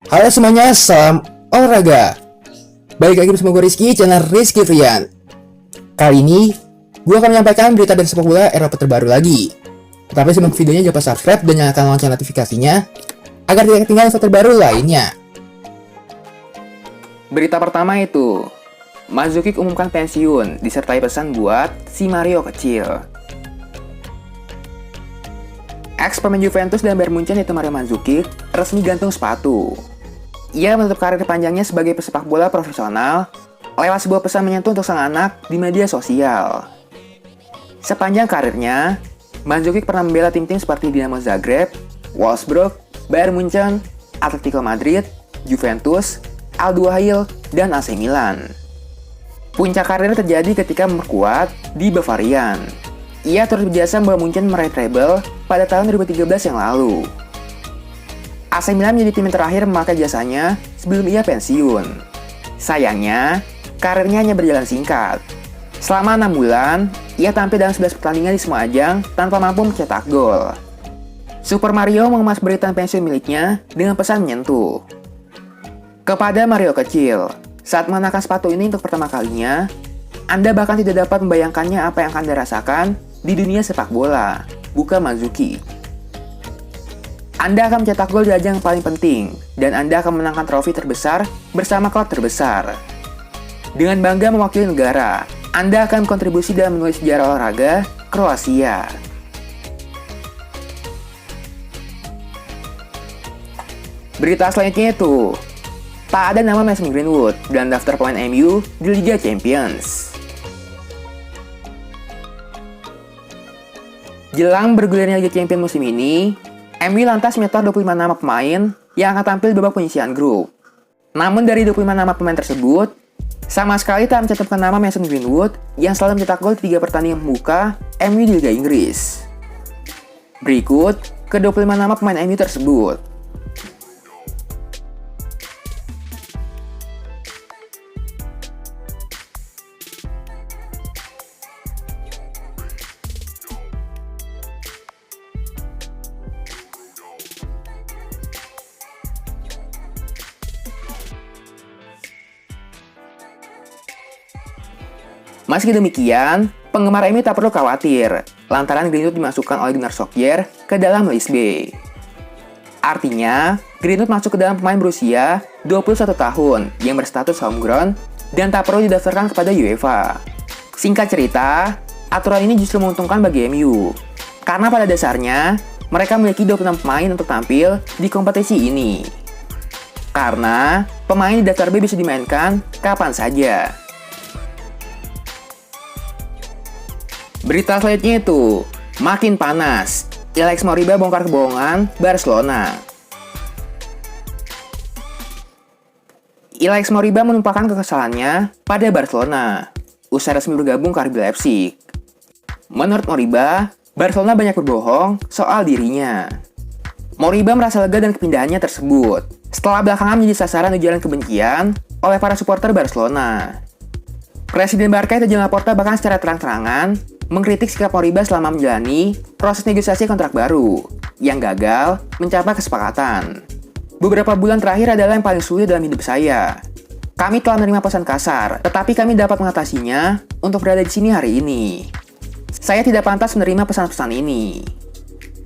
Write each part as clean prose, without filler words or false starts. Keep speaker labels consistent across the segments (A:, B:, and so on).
A: Halo semuanya, salam olahraga. Balik lagi bersama gue Rizky, channel Rizky Frian. Kali ini, gue akan menyampaikan berita dari sepak bola Eropa terbaru lagi. Tetapi sebelum videonya, jangan lupa subscribe dan nyalakan lonceng notifikasinya agar tidak ketinggalan info terbaru lainnya. Berita pertama itu, Mandzukic umumkan pensiun, disertai pesan buat si Mario kecil. Ex pemain Juventus dan Bayern Munchen yaitu Mario Mandzukic resmi gantung sepatu. Ia menutup karir panjangnya sebagai pesepak bola profesional lewat sebuah pesan menyentuh untuk sang anak di media sosial. Sepanjang karirnya, Mandzukic pernah membela tim-tim seperti Dinamo Zagreb, Wolfsburg, Bayern Munchen, Atletico Madrid, Juventus, Al Duhail, dan AC Milan. Puncak karir terjadi ketika memperkuat di Bavarian. Ia turut berjasa membawa Munchen meraih treble pada tahun 2013 yang lalu. AC Milan menjadi tim yang terakhir memakai jasanya sebelum ia pensiun. Sayangnya, karirnya hanya berjalan singkat. Selama 6 bulan, ia tampil dalam 11 pertandingan di semua ajang tanpa mampu mencetak gol. Super Mario mengemas berita pensiun miliknya dengan pesan menyentuh. Kepada Mario kecil, saat mengenakan sepatu ini untuk pertama kalinya, Anda bahkan tidak dapat membayangkannya apa yang akan Anda rasakan di dunia sepak bola, bukan Mandzukic. Anda akan mencetak gol di ajang yang paling penting, dan Anda akan menangkan trofi terbesar bersama klub terbesar. Dengan bangga mewakili negara, Anda akan berkontribusi dalam menulis sejarah olahraga Kroasia. Berita selanjutnya itu, tak ada nama Mason Greenwood dalam daftar pemain MU di Liga Champions. Jelang bergulirnya Liga Champions musim ini, MU lantas menyetor 25 nama pemain yang akan tampil di babak penyisihan grup. Namun dari 25 nama pemain tersebut, sama sekali tak mencantumkan nama Mason Greenwood yang selalu mencetak gol 3 pertandingan pembuka MU di Liga Inggris. Berikut ke-25 nama pemain MU tersebut. Meski demikian, penggemar MU tak perlu khawatir, lantaran Greenwood dimasukkan oleh Gunnar Solskjaer ke dalam list B. Artinya, Greenwood masuk ke dalam pemain berusia 21 tahun yang berstatus homegrown dan tak perlu didaftarkan kepada UEFA. Singkat cerita, aturan ini justru menguntungkan bagi MU, karena pada dasarnya, mereka memiliki 26 pemain untuk tampil di kompetisi ini. Karena, pemain di daftar B bisa dimainkan kapan saja. Berita selanjutnya itu, makin panas. Alex Moriba bongkar kebohongan Barcelona. Alex Moriba menumpahkan kekesalannya pada Barcelona usai resmi bergabung ke RB Leipzig. Menurut Moriba, Barcelona banyak berbohong soal dirinya. Moriba merasa lega dengan kepindahannya tersebut setelah belakangan menjadi sasaran ujaran kebencian oleh para supporter Barcelona. Presiden Barca Joan Laporta bahkan secara terang-terangan mengkritik sikap Moriba selama menjalani proses negosiasi kontrak baru yang gagal mencapai kesepakatan. Beberapa bulan terakhir adalah yang paling sulit dalam hidup saya. Kami telah menerima pesan kasar, tetapi kami dapat mengatasinya untuk berada di sini hari ini. Saya tidak pantas menerima pesan-pesan ini.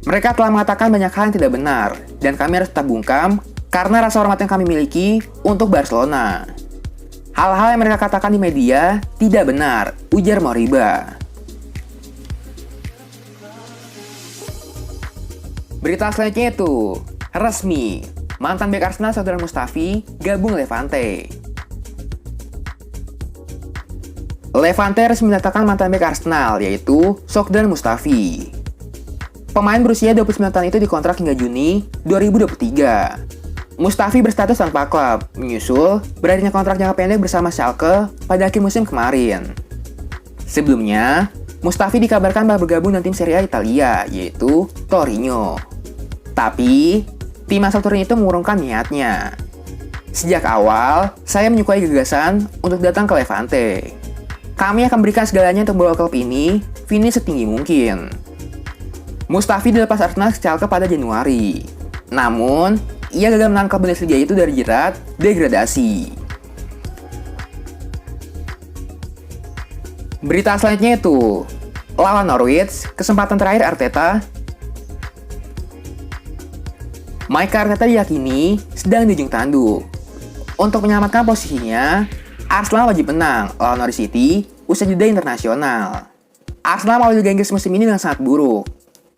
A: Mereka telah mengatakan banyak hal yang tidak benar, dan kami harus tetap bungkam karena rasa hormat yang kami miliki untuk Barcelona. Hal-hal yang mereka katakan di media tidak benar, ujar Moriba. Berita selanjutnya itu, resmi, mantan bek Arsenal Shkodran Mustafi gabung Levante. Levante resmi menyatakan mantan bek Arsenal, yaitu Shkodran Mustafi. Pemain berusia 29 tahun itu dikontrak hingga Juni 2023. Mustafi berstatus tanpa klub, menyusul berakhirnya kontrak jangka pendek bersama Schalke pada akhir musim kemarin. Sebelumnya, Mustafi dikabarkan bakal bergabung dengan tim Serie A Italia, yaitu Torino. Tapi, tim asal Torino itu mengurungkan niatnya. Sejak awal, saya menyukai gagasan untuk datang ke Levante. Kami akan berikan segalanya untuk membawa klub ini finish setinggi mungkin. Mustafi dilepas Arsenal ke Schalke pada Januari. Namun, ia gagal menangkap Bundesliga itu dari jerat degradasi. Berita selanjutnya itu, lawan Norwich, kesempatan terakhir Arteta. Mikel Arteta diyakini sedang di ujung tanduk. Untuk menyelamatkan posisinya, Arsenal wajib menang lawan Norwich City usai jeda internasional. Arsenal melawan Liga Inggris musim ini dengan sangat buruk.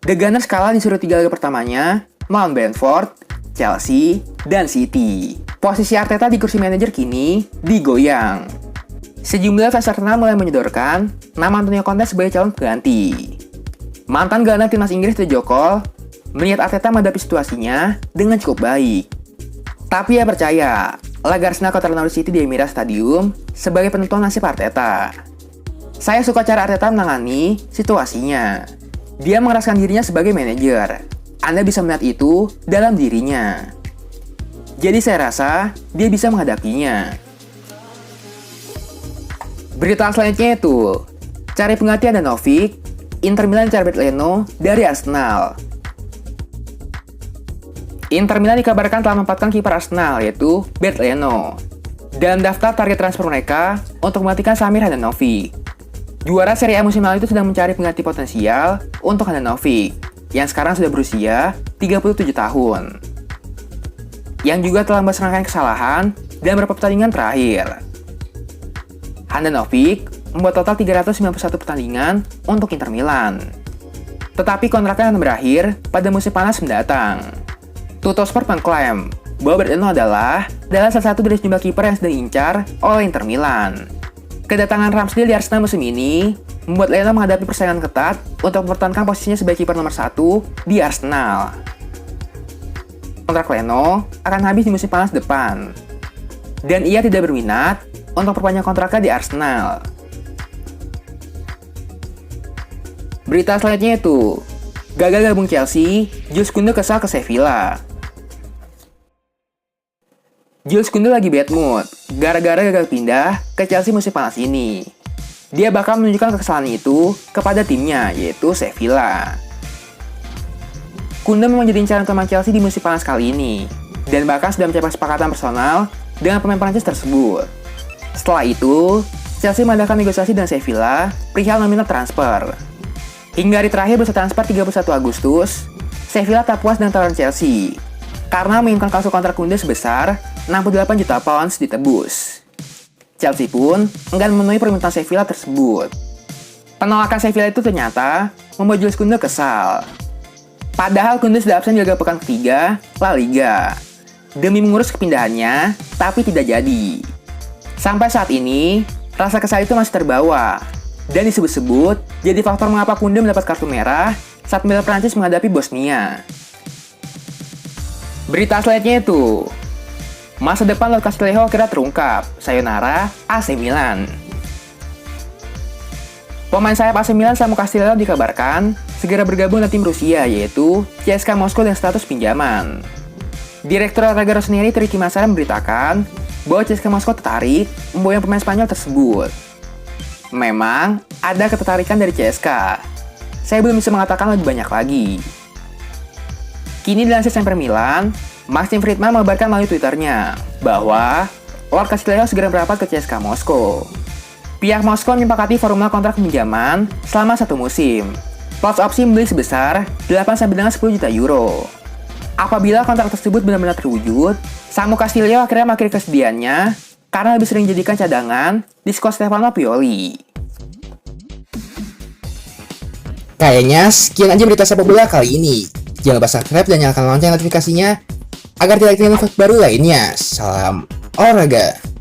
A: The Gunners kalah di seluruh 3 laga pertamanya melawan Brentford, Chelsea, dan City. Posisi Arteta di kursi manajer kini digoyang. Sejumlah fans Arsenal mulai menyodorkan nama Antonio Conte sebagai calon pengganti. Mantan gelandang timnas Inggris Theo Cole melihat Arteta menghadapi situasinya dengan cukup baik. Tapi ia percaya, laga Arsenal kontra Norwich City di Emirates Stadium sebagai penentuan nasib Arteta. Saya suka cara Arteta menangani situasinya. Dia mengeraskan dirinya sebagai manajer. Anda bisa melihat itu dalam dirinya. Jadi saya rasa dia bisa menghadapinya. Berita selanjutnya itu, cari pengganti Handanovic, Inter Milan mencari Bernd Leno dari Arsenal. Inter Milan dikabarkan telah menempatkan kiper Arsenal yaitu Bernd Leno dalam daftar target transfer mereka untuk menggantikan Samir Handanovic. Juara Serie A musim lalu itu sedang mencari pengganti potensial untuk Handanovic yang sekarang sudah berusia 37 tahun. Yang juga telah membuat serangkaian kesalahan dalam beberapa pertandingan terakhir. Handanovic membuat total 391 pertandingan untuk Inter Milan. Tetapi kontraknya akan berakhir pada musim panas mendatang. Tuttosport mengklaim bahwa Bernd Leno adalah salah satu dari sejumlah kiper yang sedang diincar oleh Inter Milan. Kedatangan Ramsdale di Arsenal musim ini membuat Leno menghadapi persaingan ketat untuk mempertahankan posisinya sebagai kiper nomor 1 di Arsenal. Kontrak Leno akan habis di musim panas depan, dan ia tidak berminat untuk perpanjang kontraknya di Arsenal. Berita selanjutnya itu, gagal gabung Chelsea, Jules Kounde kesal ke Sevilla. Jules Kounde lagi bad mood gara-gara gagal pindah ke Chelsea musim panas ini. Dia bakal menunjukkan kekesalan itu kepada timnya, yaitu Sevilla. Kounde memang jadi incaran utama Chelsea di musim panas kali ini, dan bahkan sudah mencapai kesepakatan personal dengan pemain Prancis tersebut. Setelah itu, Chelsea mengadakan negosiasi dengan Sevilla perihal nominal transfer. Hingga hari terakhir bursa transfer 31 Agustus, Sevilla tak puas dengan tawaran Chelsea karena menginginkan klausul kontrak Kounde sebesar 68 juta pounds ditebus. Chelsea pun enggan memenuhi permintaan Sevilla tersebut. Penolakan Sevilla itu ternyata membuat Jules Kounde kesal. Padahal Kounde sudah absen di laga pekan ketiga La Liga demi mengurus kepindahannya, tapi tidak jadi. Sampai saat ini, rasa kesal itu masih terbawa dan disebut-sebut jadi faktor mengapa Kounde mendapat kartu merah saat membela Prancis menghadapi Bosnia. Berita selanjutnya itu, masa depan Lord Castillejo akhirnya terungkap. Sayonara AC Milan. Pemain sayap AC Milan Samu Castillejo dikabarkan segera bergabung dengan tim Rusia yaitu CSKA Moskow dengan status pinjaman. Direktur olahraga Rossoneri Ricky Massara memberitakan bahwa CSKA Moskow tertarik memboyong pemain Spanyol tersebut. Memang ada ketertarikan dari CSKA. Saya belum bisa mengatakan lebih banyak lagi. Kini dilansir Sempre Milan, Maxim Friedman mengabarkan melalui Twitternya bahwa Lord Castillejo segera merapat ke CSKA Moskow. Pihak Moskow menyepakati formula kontrak pinjaman selama 1 musim, plus opsi membeli sebesar 8-10 juta euro. Apabila kontrak tersebut benar-benar terwujud, Samu Castillejo akhirnya mengakhiri kesediaannya karena lebih sering dijadikan cadangan di skuad Stefano Pioli.
B: Kayaknya sekian aja berita sepak bola kali ini. Jangan lupa subscribe dan nyalakan lonceng notifikasinya agar tidak ketinggalan info baru lainnya. Salam olahraga.